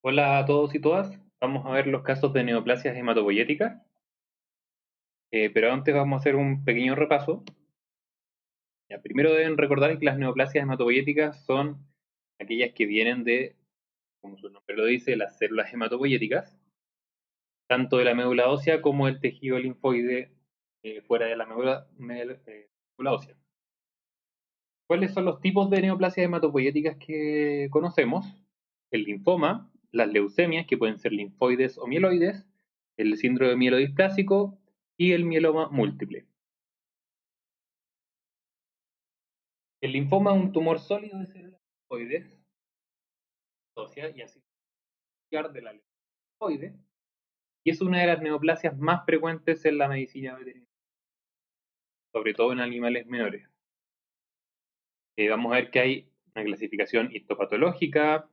Hola a todos y todas. Vamos a ver los casos de neoplasias hematopoyéticas, pero antes vamos a hacer un pequeño repaso. Ya, primero deben recordar que las neoplasias hematopoyéticas son aquellas que vienen de, como su nombre lo dice, las células hematopoyéticas, tanto de la médula ósea como del tejido linfoide fuera de la médula ósea. ¿Cuáles son los tipos de neoplasias hematopoyéticas que conocemos? El linfoma, las leucemias, que pueden ser linfoides o mieloides, el síndrome mielodisplásico y el mieloma múltiple. El linfoma es un tumor sólido de células linfoides óseas y así de la linfoide, y es una de las neoplasias más frecuentes en la medicina veterinaria, sobre todo en animales menores. Vamos a ver que hay una clasificación histopatológica,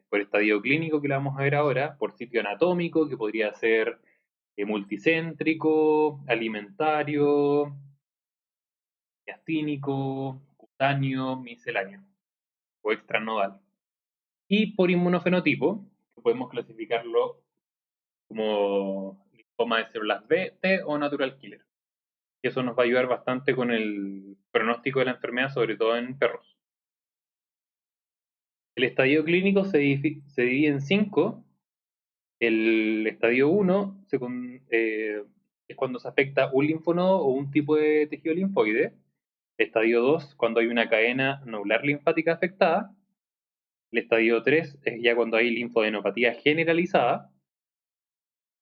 por estadio clínico, que la vamos a ver ahora, por sitio anatómico, que podría ser multicéntrico, alimentario, miastínico, cutáneo, misceláneo o extranodal. Y por inmunofenotipo, que podemos clasificarlo como linfoma de células B, T o natural killer. Y eso nos va a ayudar bastante con el pronóstico de la enfermedad, sobre todo en perros. El estadio clínico se divide en 5. El estadio 1 es cuando se afecta un linfonodo o un tipo de tejido linfoide. El estadio 2, cuando hay una cadena nodular linfática afectada. El estadio 3 es ya cuando hay linfoadenopatía generalizada.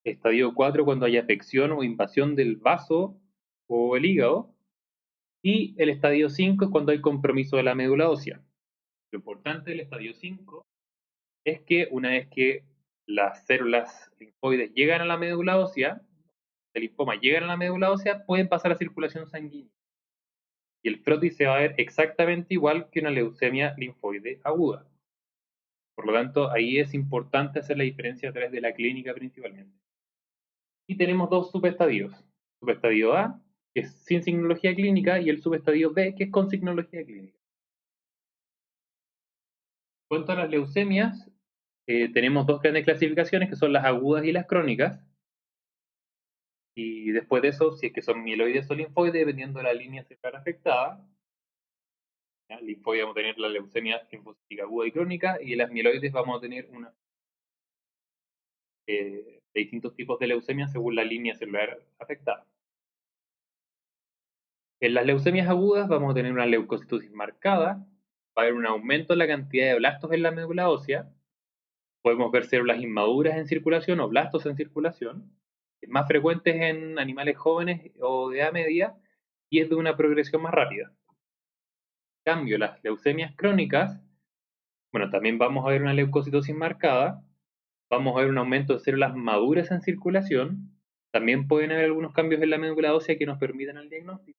Estadio 4, cuando hay afección o invasión del vaso o el hígado. Y el estadio 5 es cuando hay compromiso de la médula ósea. Lo importante del estadio 5 es que una vez que las células linfoides llegan a la médula ósea, el linfoma llegan a la médula ósea, pueden pasar a circulación sanguínea. Y el frotis se va a ver exactamente igual que una leucemia linfoide aguda. Por lo tanto, ahí es importante hacer la diferencia a través de la clínica principalmente. Y tenemos dos subestadios. Subestadio A, que es sin signología clínica, y el subestadio B, que es con signología clínica. En cuanto a las leucemias, tenemos dos grandes clasificaciones, que son las agudas y las crónicas. Y después de eso, si es que son mieloides o linfoides, dependiendo de la línea celular afectada. ¿Ya? Linfoide vamos a tener la leucemia linfocítica aguda y crónica, y en las mieloides vamos a tener de distintos tipos de leucemia según la línea celular afectada. En las leucemias agudas vamos a tener una leucocitosis marcada, va a haber un aumento en la cantidad de blastos en la médula ósea, podemos ver células inmaduras en circulación o blastos en circulación, es más frecuente en animales jóvenes o de edad media y es de una progresión más rápida. En cambio, las leucemias crónicas, bueno, también vamos a ver una leucocitosis marcada, vamos a ver un aumento de células maduras en circulación, también pueden haber algunos cambios en la médula ósea que nos permitan el diagnóstico.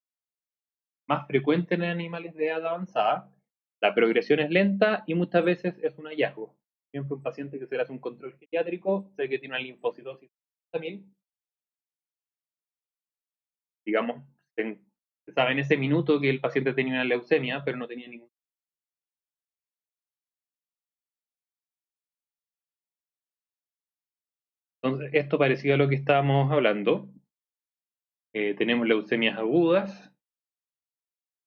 Más frecuente en animales de edad avanzada, la progresión es lenta y muchas veces es un hallazgo. Por ejemplo, un paciente que se le hace un control geriátrico, sé que tiene una linfocitosis también, digamos, se sabe en ese minuto que el paciente tenía una leucemia, pero no tenía ningún. Entonces, esto parecido a lo que estábamos hablando, tenemos leucemias agudas,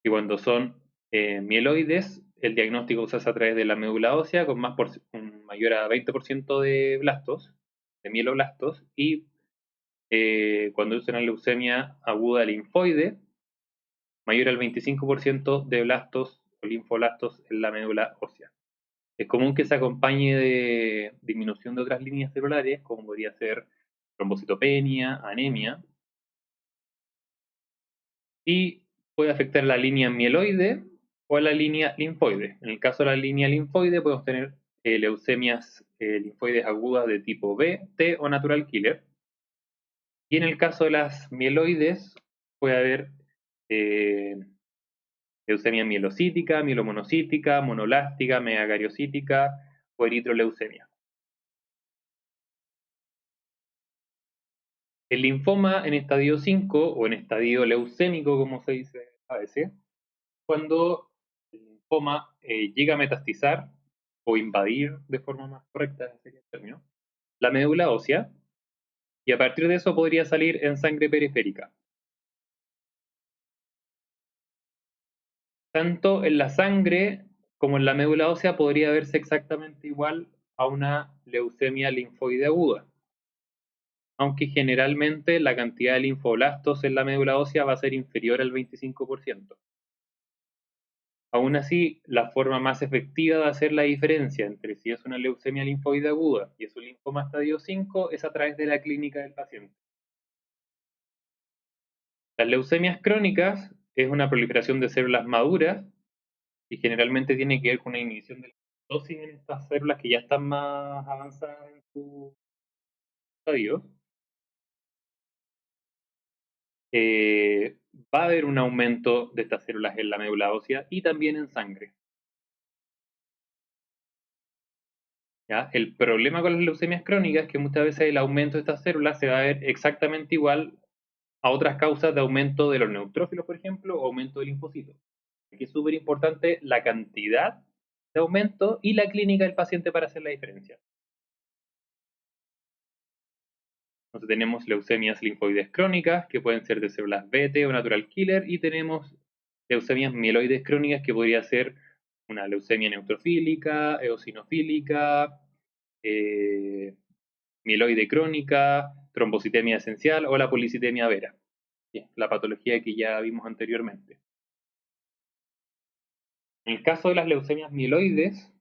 y cuando son mieloides, el diagnóstico se hace a través de la médula ósea con un mayor a 20% de blastos, de mieloblastos, y cuando es una leucemia aguda linfoide, mayor al 25% de blastos o linfoblastos en la médula ósea. Es común que se acompañe de disminución de otras líneas celulares, como podría ser trombocitopenia, anemia, y puede afectar la línea mieloide o la línea linfoide. En el caso de la línea linfoide podemos tener leucemias linfoides agudas de tipo B, T o natural killer. Y en el caso de las mieloides puede haber eh, leucemia mielocítica, mielomonocítica, monoblástica, megacariocítica o eritroleucemia. El linfoma en estadio 5 o en estadio leucémico, como se dice a veces, cuando el linfoma llega a metastizar o invadir de forma más correcta, ese sería el término, la médula ósea, y a partir de eso podría salir en sangre periférica. Tanto en la sangre como en la médula ósea podría verse exactamente igual a una leucemia linfoide aguda, aunque generalmente la cantidad de linfoblastos en la médula ósea va a ser inferior al 25%. Aún así, la forma más efectiva de hacer la diferencia entre si es una leucemia linfoide aguda y es un linfoma estadio 5 es a través de la clínica del paciente. Las leucemias crónicas es una proliferación de células maduras y generalmente tiene que ver con una inhibición de la dosis en estas células que ya están más avanzadas en su estadio. Eh, Va a haber un aumento de estas células en la médula ósea y también en sangre. ¿Ya? El problema con las leucemias crónicas es que muchas veces el aumento de estas células se va a ver exactamente igual a otras causas de aumento de los neutrófilos, por ejemplo, o aumento de linfocitos. Aquí es súper importante la cantidad de aumento y la clínica del paciente para hacer la diferencia. Entonces tenemos leucemias linfoides crónicas, que pueden ser de células BT o natural killer, y tenemos leucemias mieloides crónicas, que podría ser una leucemia neutrofílica, eosinofílica, eh, mieloide crónica, trombocitemia esencial o la policitemia vera, la patología que ya vimos anteriormente. En el caso de las leucemias mieloides,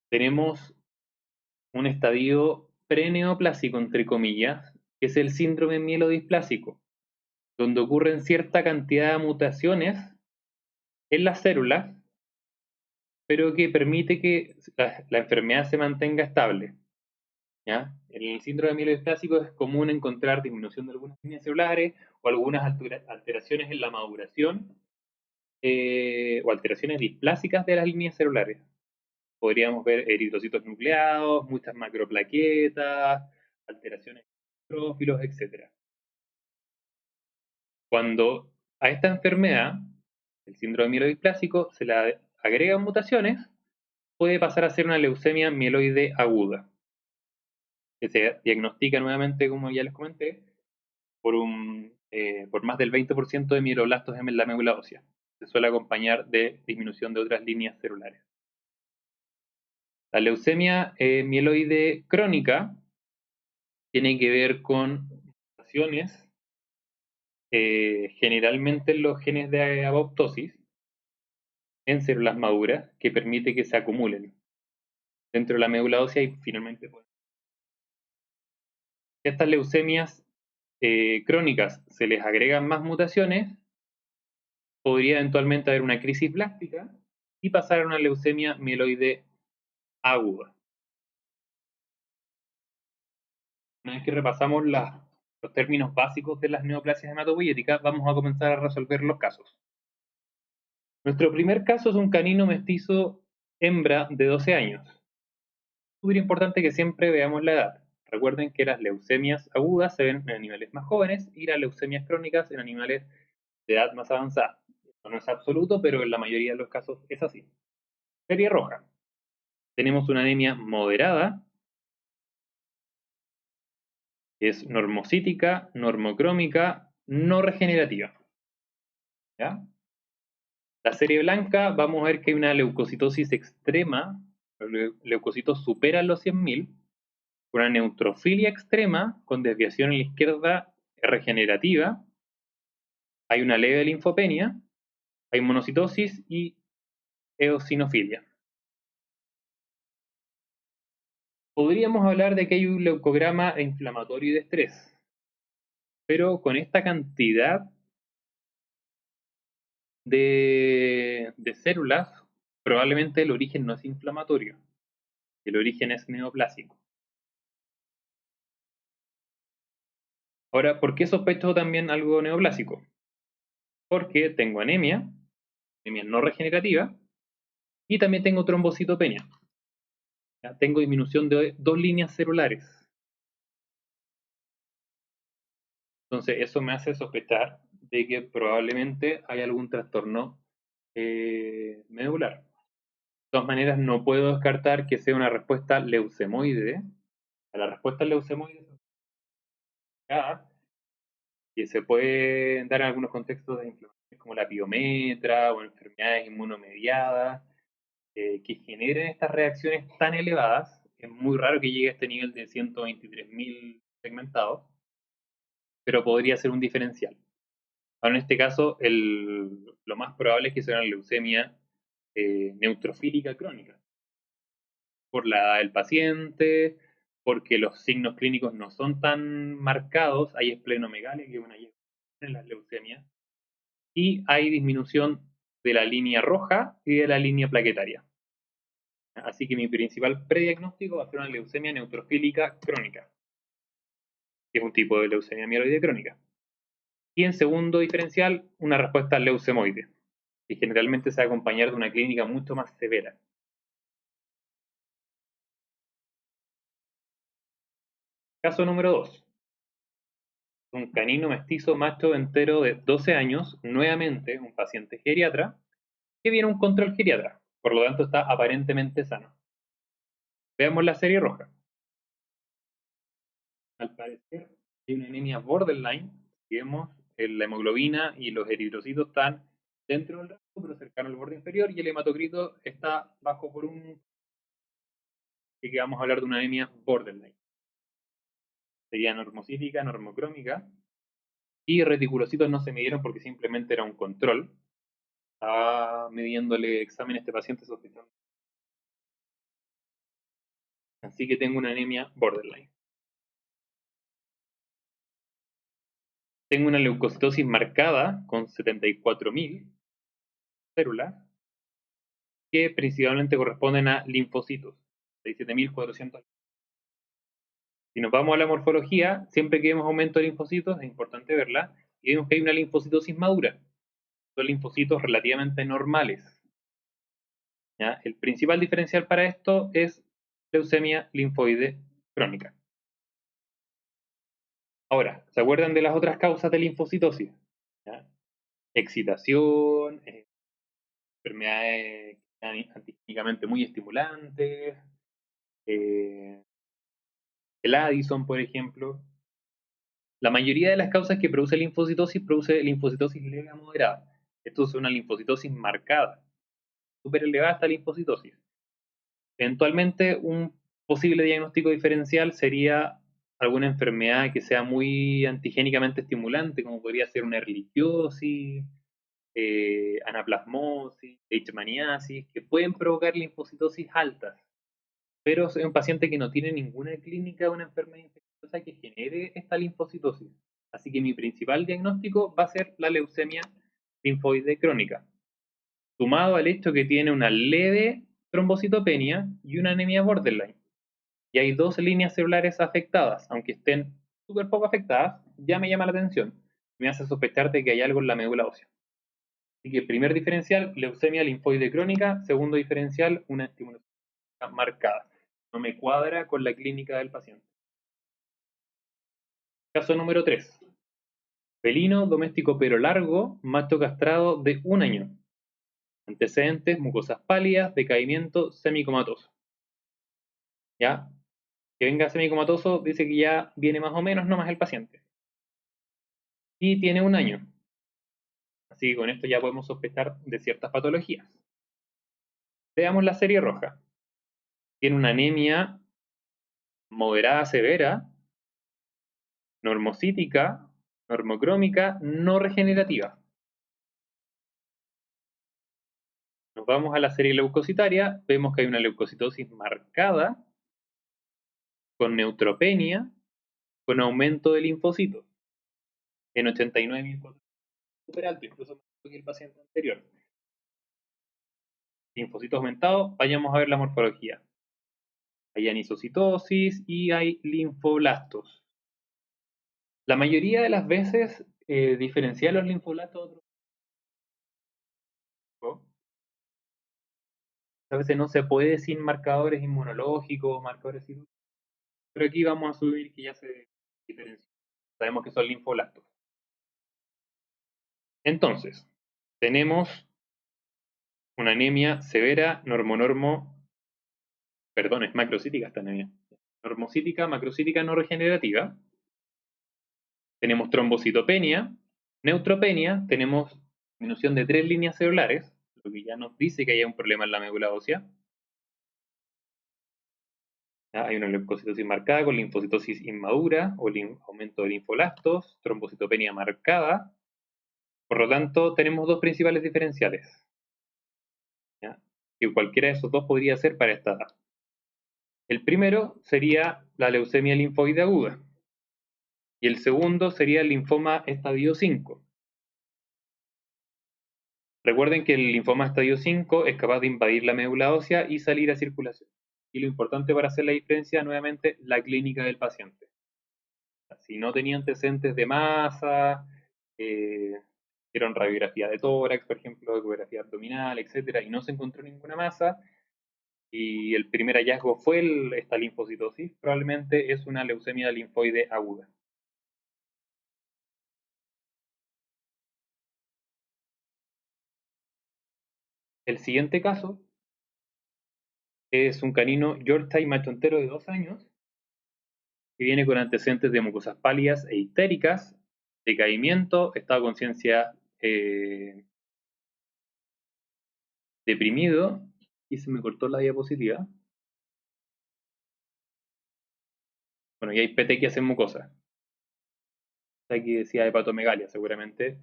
tenemos un estadio preneoplásico, entre comillas, que es el síndrome mielodisplásico, donde ocurren cierta cantidad de mutaciones en las células, pero que permite que la enfermedad se mantenga estable. ¿Ya? En el síndrome mielodisplásico es común encontrar disminución de algunas líneas celulares o algunas alteraciones en la maduración o alteraciones displásicas de las líneas celulares. Podríamos ver eritrocitos nucleados, muchas macroplaquetas, alteraciones de neutrófilos, etc. Cuando a esta enfermedad, el síndrome mielodisplásico, se le agregan mutaciones, puede pasar a ser una leucemia mieloide aguda, que se diagnostica nuevamente, como ya les comenté, por más del 20% de mieloblastos en la médula ósea. Se suele acompañar de disminución de otras líneas celulares. La leucemia mieloide crónica tiene que ver con mutaciones, generalmente en los genes de apoptosis, en células maduras, que permite que se acumulen dentro de la médula ósea y finalmente, pues, si a estas leucemias crónicas se les agregan más mutaciones, podría eventualmente haber una crisis blástica y pasar a una leucemia mieloide aguda. Una vez que repasamos los términos básicos de las neoplasias hematopoyéticas, vamos a comenzar a resolver los casos. Nuestro primer caso es un canino mestizo hembra de 12 años. Es súper importante que siempre veamos la edad. Recuerden que las leucemias agudas se ven en animales más jóvenes y las leucemias crónicas en animales de edad más avanzada. Esto no es absoluto, pero en la mayoría de los casos es así. Serie roja. Tenemos una anemia moderada, que es normocítica, normocrómica, no regenerativa. ¿Ya? La serie blanca, vamos a ver que hay una leucocitosis extrema, los leucocitos superan los 100.000, una neutrofilia extrema con desviación en la izquierda regenerativa, hay una leve linfopenia, hay monocitosis y eosinofilia. Podríamos hablar de que hay un leucograma inflamatorio y de estrés, pero con esta cantidad de células, probablemente el origen no es inflamatorio, el origen es neoplásico. Ahora, ¿por qué sospecho también algo neoplásico? Porque tengo anemia no regenerativa, y también tengo trombocitopenia. ¿Ya? Tengo disminución de 2 líneas celulares. Entonces, eso me hace sospechar de que probablemente hay algún trastorno medular. todas maneras, no puedo descartar que sea una respuesta leucemoide. A la respuesta leucemoide que se puede dar en algunos contextos de inflamaciones como la piometra o enfermedades inmunomediadas que generen estas reacciones tan elevadas. Es muy raro que llegue a este nivel de 123.000 segmentados, pero podría ser un diferencial. Ahora, en este caso, lo más probable es que sea una leucemia neutrofílica crónica, por la edad del paciente, porque los signos clínicos no son tan marcados, hay esplenomegalia, que es una en las leucemias, y hay disminución de la línea roja y de la línea plaquetaria. Así que mi principal prediagnóstico va a ser una leucemia neutrofílica crónica, que es un tipo de leucemia mieloide crónica. Y en segundo diferencial, una respuesta leucemoide, que generalmente se va a acompañar de una clínica mucho más severa. Caso número 2. Un canino mestizo macho entero de 12 años, nuevamente un paciente geriatra, que viene un control geriatra, por lo tanto está aparentemente sano. Veamos la serie roja. Al parecer hay una anemia borderline, si vemos la hemoglobina y los eritrocitos están dentro del rango, pero cercano al borde inferior, y el hematocrito está bajo por un... Así que vamos a hablar de una anemia borderline. Sería normocítica, normocrómica, y reticulocitos no se midieron porque simplemente era un control. Estaba midiéndole examen a este paciente sospechando. Así que tengo una anemia borderline. Tengo una leucocitosis marcada con 74.000 células que principalmente corresponden a linfocitos, 67.400. Si nos vamos a la morfología, siempre que vemos aumento de linfocitos, es importante verla, y vemos que hay una linfocitosis madura. Son linfocitos relativamente normales. ¿Ya? El principal diferencial para esto es leucemia linfoide crónica. Ahora, ¿se acuerdan de las otras causas de linfocitosis? ¿Ya? Excitación, enfermedades antigénicamente muy estimulantes, el Addison, por ejemplo. La mayoría de las causas que produce linfocitosis leve a moderada. Esto es una linfocitosis marcada. Súper elevada esta linfocitosis. Eventualmente, un posible diagnóstico diferencial sería alguna enfermedad que sea muy antigénicamente estimulante, como podría ser una erliquiosis, anaplasmosis, leishmaniasis, que pueden provocar linfocitosis altas. Pero es un paciente que no tiene ninguna clínica de una enfermedad infecciosa que genere esta linfocitosis. Así que mi principal diagnóstico va a ser la leucemia linfoide crónica, sumado al hecho que tiene una leve trombocitopenia y una anemia borderline. Y hay dos líneas celulares afectadas, aunque estén súper poco afectadas, ya me llama la atención. Me hace sospechar de que hay algo en la médula ósea. Así que primer diferencial, leucemia linfoide crónica. Segundo diferencial, una estimulación marcada. No me cuadra con la clínica del paciente. Caso número 3. Felino doméstico pero largo, macho castrado de 1 año. Antecedentes, mucosas pálidas, decaimiento, semicomatoso. ¿Ya? Que venga semicomatoso dice que ya viene más o menos nomás el paciente. Y tiene 1 año. Así que con esto ya podemos sospechar de ciertas patologías. Veamos la serie roja. Tiene una anemia moderada severa, normocítica, normocrómica, no regenerativa. Nos vamos a la serie leucocitaria, vemos que hay una leucocitosis marcada, con neutropenia, con aumento de linfocitos, en 89.000, súper alto, incluso más que el paciente anterior. Linfocitos aumentados, vayamos a ver la morfología. Hay anisocitosis y hay linfoblastos. La mayoría de las veces, diferenciar los linfoblastos de otros, a veces no se puede sin marcadores inmunológicos, marcadores cirúrgicos, pero aquí vamos a asumir que ya se diferencia. Sabemos que son linfoblastos. Entonces, tenemos una anemia severa, perdón, es macrocítica esta anemia. Normocítica, macrocítica no regenerativa. Tenemos trombocitopenia, neutropenia, tenemos disminución de 3 líneas celulares, lo que ya nos dice que hay un problema en la médula ósea. Hay una leucocitosis marcada con linfocitosis inmadura o aumento de linfolastos, trombocitopenia marcada. Por lo tanto, tenemos dos principales diferenciales, ¿ya? Que cualquiera de esos dos podría ser para esta edad. El primero sería la leucemia linfoide aguda y el segundo sería el linfoma estadio 5. Recuerden que el linfoma estadio 5 es capaz de invadir la médula ósea y salir a circulación. Y lo importante para hacer la diferencia, nuevamente, la clínica del paciente. Si no tenía antecedentes de masa, hicieron radiografía de tórax, por ejemplo, ecografía abdominal, etcétera, y no se encontró ninguna masa, y el primer hallazgo fue esta linfocitosis, probablemente es una leucemia linfoide aguda. El siguiente caso es un canino Yorkshire macho entero de 2 años que viene con antecedentes de mucosas pálidas e histéricas, decaimiento, estado de conciencia deprimido, y se me cortó la diapositiva. Bueno, y hay petequias en mucosa. Aquí decía hepatomegalia, seguramente,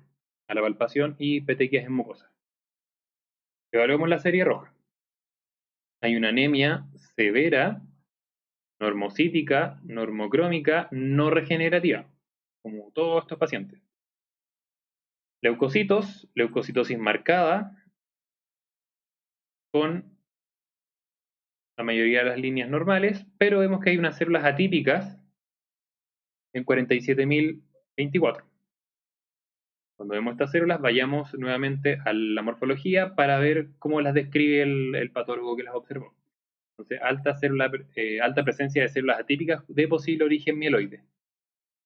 a la palpación, y petequias en mucosa. Evaluemos la serie roja. Hay una anemia severa, normocítica, normocrómica, no regenerativa, como todos estos pacientes. Leucocitos, leucocitosis marcada, con la mayoría de las líneas normales, pero vemos que hay unas células atípicas en 47.024. Cuando vemos estas células, vayamos nuevamente a la morfología para ver cómo las describe el patólogo que las observó. Entonces, alta presencia de células atípicas de posible origen mieloide.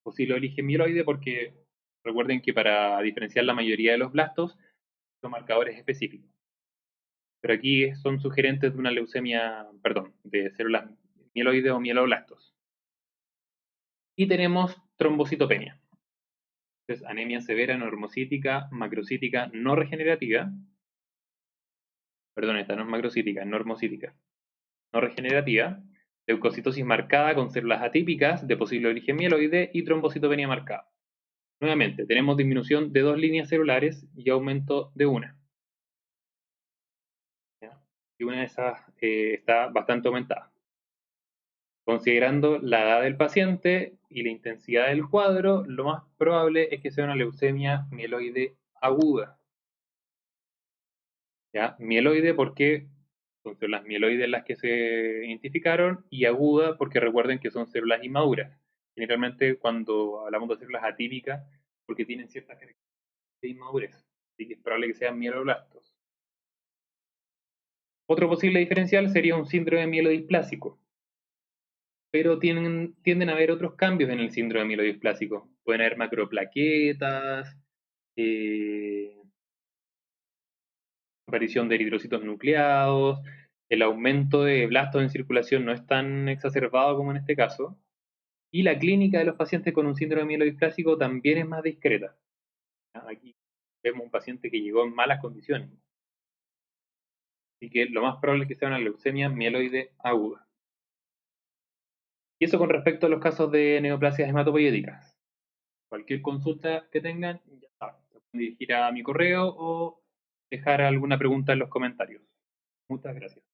Posible origen mieloide porque recuerden que para diferenciar la mayoría de los blastos son marcadores específicos. Pero aquí son sugerentes de una leucemia, perdón, de células mieloides o mieloblastos. Y tenemos trombocitopenia. Entonces, anemia severa, normocítica, macrocítica, no regenerativa. Perdón, esta no es macrocítica, es normocítica. No regenerativa. Leucocitosis marcada con células atípicas de posible origen mieloide y trombocitopenia marcada. Nuevamente, tenemos disminución de 2 líneas celulares y aumento de una. ¿Ya? Y una de esas está bastante aumentada. Considerando la edad del paciente y la intensidad del cuadro, lo más probable es que sea una leucemia mieloide aguda. ¿Ya? Mieloide porque son células mieloides las que se identificaron, y aguda porque recuerden que son células inmaduras. Generalmente cuando hablamos de células atípicas, porque tienen ciertas características de inmadurez, así que es probable que sean mieloblastos. Otro posible diferencial sería un síndrome mielodisplásico, pero tienden a haber otros cambios en el síndrome mielodisplásico. Pueden haber macroplaquetas, aparición de eritrocitos nucleados, el aumento de blastos en circulación no es tan exacerbado como en este caso, y la clínica de los pacientes con un síndrome mielodisplásico también es más discreta. Aquí vemos un paciente que llegó en malas condiciones, así que lo más probable es que sea una leucemia mieloide aguda. Y eso con respecto a los casos de neoplasias hematopoyéticas. Cualquier consulta que tengan, ya saben, se pueden dirigir a mi correo o dejar alguna pregunta en los comentarios. Muchas gracias.